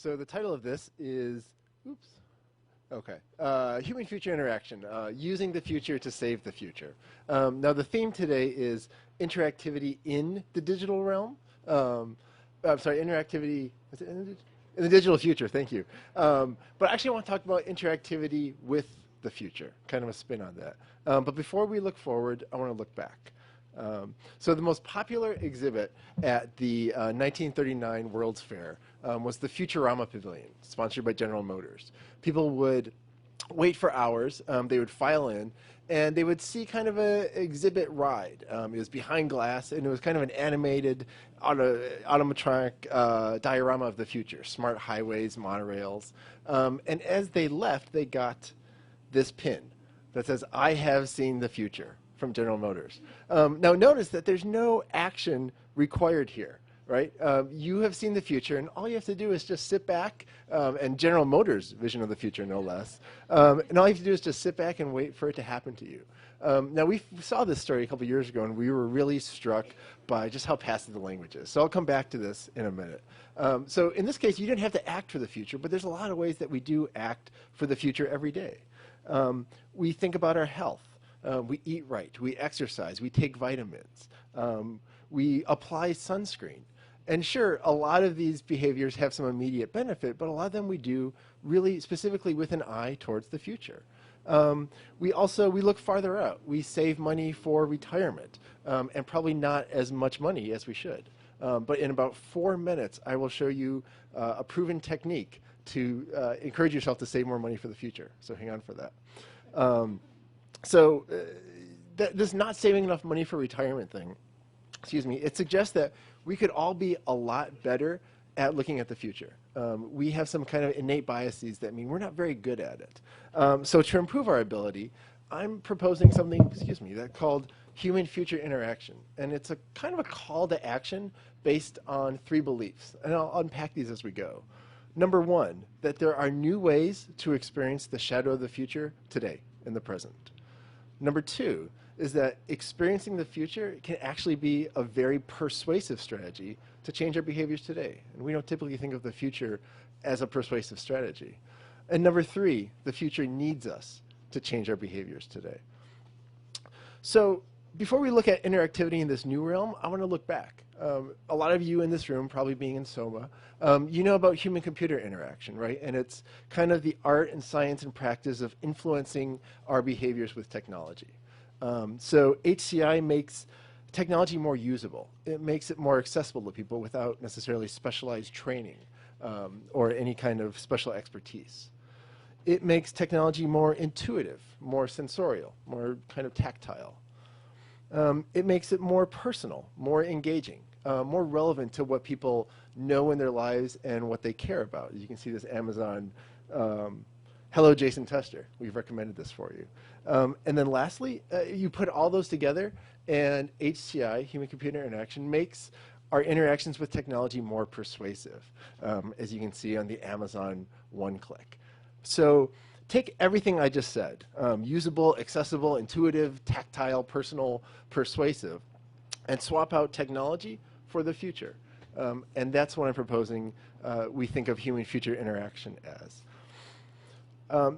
So the title of this is, oops, okay, Human-Future Interaction, Using the Future to Save the Future. Now the theme today is interactivity in the digital realm. I'm sorry, interactivity, is it in the digital future, thank you. But I actually want to talk about interactivity with the future, kind of a spin on that. But before we look forward, I want to look back. So the most popular exhibit at the 1939 World's Fair was the Futurama Pavilion, sponsored by General Motors. People would wait for hours, they would file in, and they would see kind of an exhibit ride. It was behind glass, and it was kind of an animated automatronic diorama of the future, smart highways, monorails. And as they left, they got this pin that says, "I have seen the future," from General Motors. Now notice that there's no action required here, right? You have seen the future, and all you have to do is just sit back, and General Motors' vision of the future, no less. And all you have to do is just sit back and wait for it to happen to you. Now, we saw this story a couple years ago, and we were really struck by just how passive the language is. So I'll come back to this in a minute. So in this case, you didn't have to act for the future, but there's a lot of ways that we do act for the future every day. We think about our health. We eat right, we exercise, we take vitamins, we apply sunscreen. And sure, a lot of these behaviors have some immediate benefit, but a lot of them we do really specifically with an eye towards the future. We look farther out. We save money for retirement, and probably not as much money as we should. But in about 4 minutes, I will show you a proven technique to encourage yourself to save more money for the future. So hang on for that. This not saving enough money for retirement thing, excuse me, it suggests that we could all be a lot better at looking at the future. We have some kind of innate biases that mean we're not very good at it. So to improve our ability, I'm proposing something, excuse me, that's called human-future interaction. And it's a kind of a call to action based on 3 beliefs. And I'll unpack these as we go. Number 1, that there are new ways to experience the shadow of the future today, in the present. Number 2 is that experiencing the future can actually be a very persuasive strategy to change our behaviors today. And we don't typically think of the future as a persuasive strategy. And number 3, the future needs us to change our behaviors today. So before we look at interactivity in this new realm, I want to look back. A lot of you in this room, probably being in SOMA, you know about human-computer interaction, right? And it's kind of the art and science and practice of influencing our behaviors with technology. So HCI makes technology more usable. It makes it more accessible to people without necessarily specialized training or any kind of special expertise. It makes technology more intuitive, more sensorial, more kind of tactile. It makes it more personal, more engaging, more relevant to what people know in their lives and what they care about. You can see this Amazon, hello Jason Tester, we've recommended this for you. And then lastly, you put all those together and HCI, human-computer interaction, makes our interactions with technology more persuasive, as you can see on the Amazon one-click. So take everything I just said, usable, accessible, intuitive, tactile, personal, persuasive, and swap out technology for the future. And that's what I'm proposing we think of human-future interaction as.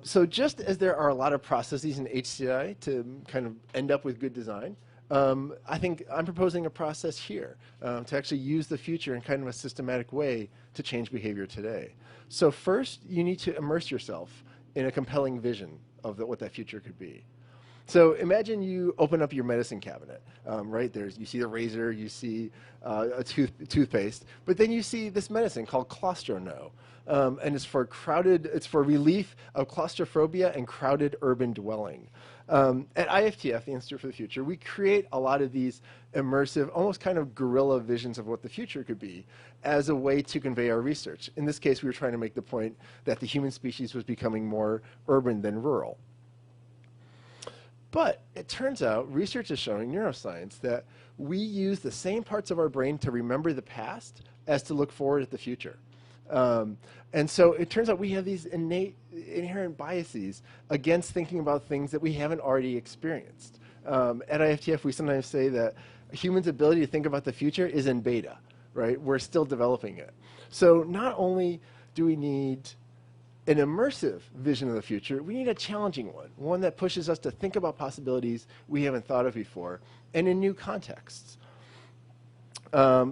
So just as there are a lot of processes in HCI to kind of end up with good design, I think I'm proposing a process here to actually use the future in kind of a systematic way to change behavior today. So first, you need to immerse yourself in a compelling vision of what that future could be. So imagine you open up your medicine cabinet, right? You see the razor, you see a toothpaste, but then you see this medicine called Clostrono, and it's for relief of claustrophobia and crowded urban dwelling. At IFTF, the Institute for the Future, we create a lot of these immersive, almost kind of guerrilla visions of what the future could be as a way to convey our research. In this case, we were trying to make the point that the human species was becoming more urban than rural. But it turns out, research is showing, neuroscience, that we use the same parts of our brain to remember the past as to look forward at the future. And so it turns out we have these innate, inherent biases against thinking about things that we haven't already experienced. At IFTF, we sometimes say that humans' ability to think about the future is in beta, right? We're still developing it. So not only do we need an immersive vision of the future? We need a challenging one that pushes us to think about possibilities we haven't thought of before and in new contexts. And one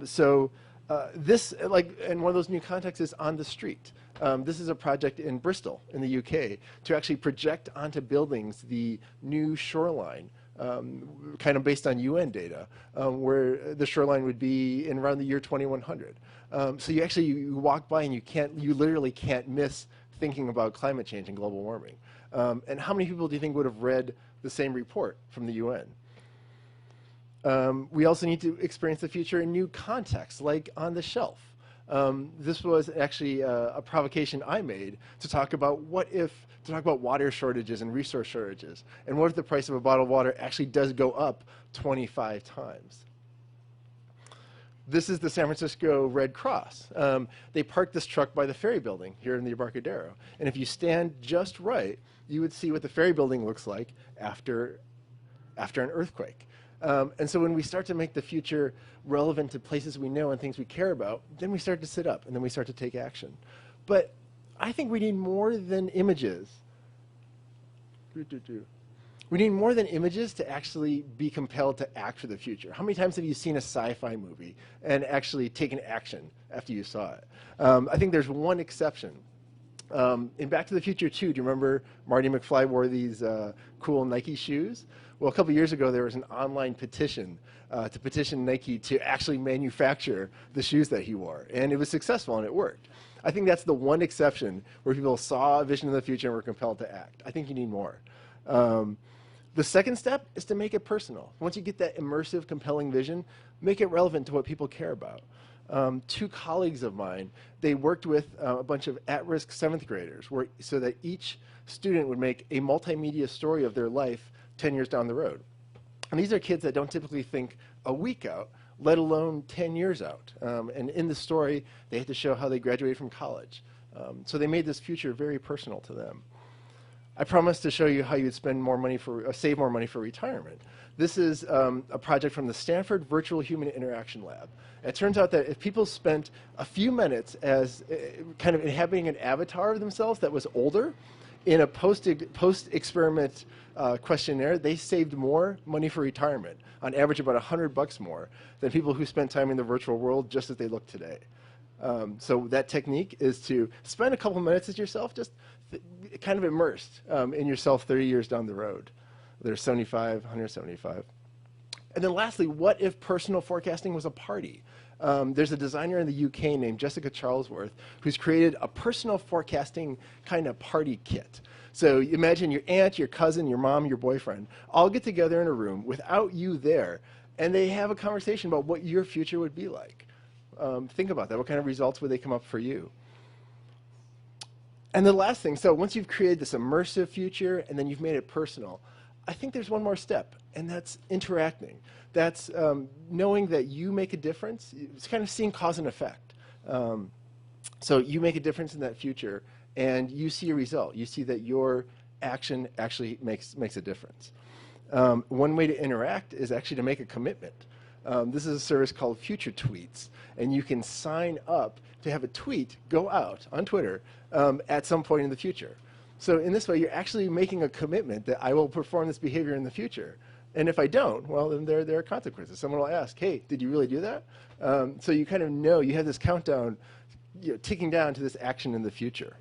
of those new contexts is on the street. This is a project in Bristol in the UK to actually project onto buildings the new shoreline, kind of based on UN data, where the shoreline would be in around the year 2100. So you walk by and you literally can't miss thinking about climate change and global warming. And how many people do you think would have read the same report from the UN? We also need to experience the future in new contexts, like on the shelf. This was actually a provocation I made to talk about water shortages and resource shortages. And what if the price of a bottle of water actually does go up 25 times? This is the San Francisco Red Cross. They parked this truck by the ferry building here in the Embarcadero. And if you stand just right, you would see what the ferry building looks like after an earthquake. And so when we start to make the future relevant to places we know and things we care about, then we start to sit up and then we start to take action. But I think we need more than images. We need more than images to actually be compelled to act for the future. How many times have you seen a sci-fi movie and actually taken action after you saw it? I think there's one exception. In Back to the Future 2, do you remember Marty McFly wore these cool Nike shoes? Well, a couple years ago, there was an online petition to petition Nike to actually manufacture the shoes that he wore. And it was successful, and it worked. I think that's the one exception where people saw a vision of the future and were compelled to act. I think you need more. The second step is to make it personal. Once you get that immersive, compelling vision, make it relevant to what people care about. Two colleagues of mine, they worked with a bunch of at-risk 7th graders so that each student would make a multimedia story of their life 10 years down the road. And these are kids that don't typically think a week out, let alone 10 years out. And in the story, they had to show how they graduated from college. So they made this future very personal to them. I promised to show you how you'd save more money for retirement. This is a project from the Stanford Virtual Human Interaction Lab. It turns out that if people spent a few minutes as kind of inhabiting an avatar of themselves that was older in a post-experiment questionnaire, they saved more money for retirement, on average about $100 more, than people who spent time in the virtual world just as they look today. So that technique is to spend a couple minutes as yourself, just kind of immersed in yourself 30 years down the road. There's 75, 175. And then lastly, what if personal forecasting was a party? There's a designer in the UK named Jessica Charlesworth who's created a personal forecasting kind of party kit. So imagine your aunt, your cousin, your mom, your boyfriend all get together in a room without you there, and they have a conversation about what your future would be like. Think about that. What kind of results would they come up for you? And the last thing, so once you've created this immersive future and then you've made it personal, I think there's one more step, and that's interacting. That's knowing that you make a difference. It's kind of seeing cause and effect. So you make a difference in that future, and you see a result. You see that your action actually makes a difference. One way to interact is actually to make a commitment. This is a service called Future Tweets, and you can sign up to have a tweet go out on Twitter at some point in the future. So in this way, you're actually making a commitment that I will perform this behavior in the future. And if I don't, well, then there are consequences. Someone will ask, hey, did you really do that? So you kind of know, you have this countdown ticking down to this action in the future.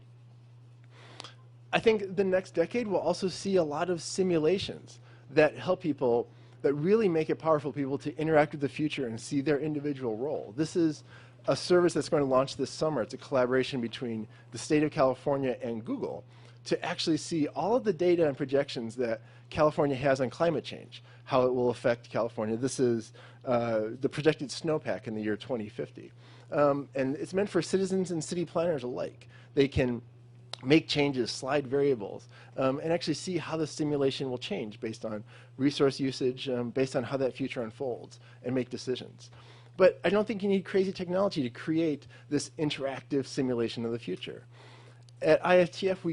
I think the next decade will also see a lot of simulations that help people, that really make it powerful for people to interact with the future and see their individual role. This is a service that's going to launch this summer. It's a collaboration between the state of California and Google to actually see all of the data and projections that California has on climate change, how it will affect California. This is the projected snowpack in the year 2050. And it's meant for citizens and city planners alike. They can make changes, slide variables, and actually see how the simulation will change based on resource usage, based on how that future unfolds, and make decisions. But I don't think you need crazy technology to create this interactive simulation of the future. At IFTF,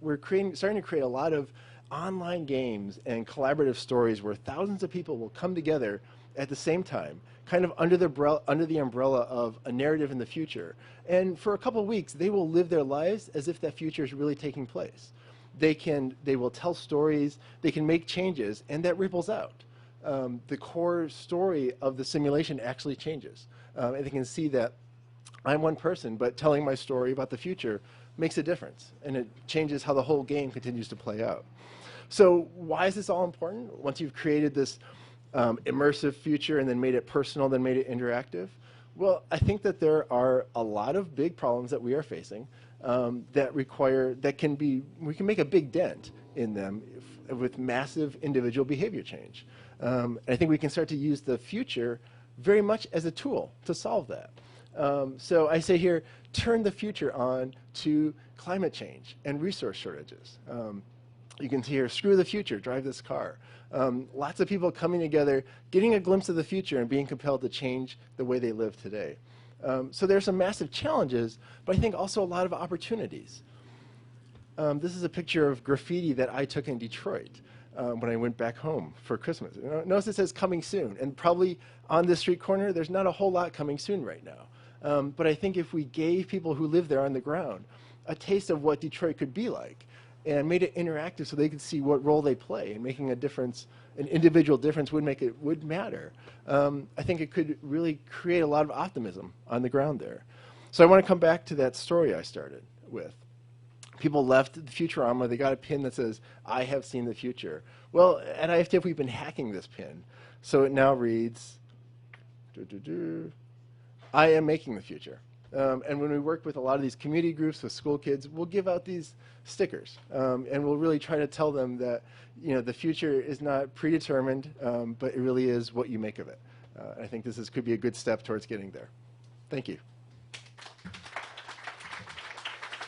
we're starting to create a lot of online games and collaborative stories where thousands of people will come together at the same time, kind of under the umbrella of a narrative in the future. And for a couple of weeks, they will live their lives as if that future is really taking place. They will tell stories, they can make changes, and that ripples out. The core story of the simulation actually changes. And they can see that I'm one person, but telling my story about the future makes a difference, and it changes how the whole game continues to play out. So why is this all important? Once you've created this immersive future and then made it personal, then made it interactive, well, I think that there are a lot of big problems that we are facing we can make a big dent in them with massive individual behavior change. I think we can start to use the future very much as a tool to solve that. So I say here, turn the future on to climate change and resource shortages. You can hear, screw the future, drive this car. Lots of people coming together, getting a glimpse of the future and being compelled to change the way they live today. So there's some massive challenges, but I think also a lot of opportunities. This is a picture of graffiti that I took in Detroit when I went back home for Christmas. Notice it says coming soon, and probably on this street corner, there's not a whole lot coming soon right now. But I think if we gave people who live there on the ground a taste of what Detroit could be like, and made it interactive so they could see what role they play, and making a difference, an individual difference would matter. I think it could really create a lot of optimism on the ground there. So I want to come back to that story I started with. People left the Futurama, they got a pin that says, I have seen the future. Well, at IFTF we've been hacking this pin. So it now reads, I am making the future. And when we work with a lot of these community groups with school kids, we'll give out these stickers, and we'll really try to tell them that the future is not predetermined, but it really is what you make of it. I think this could be a good step towards getting there. Thank you.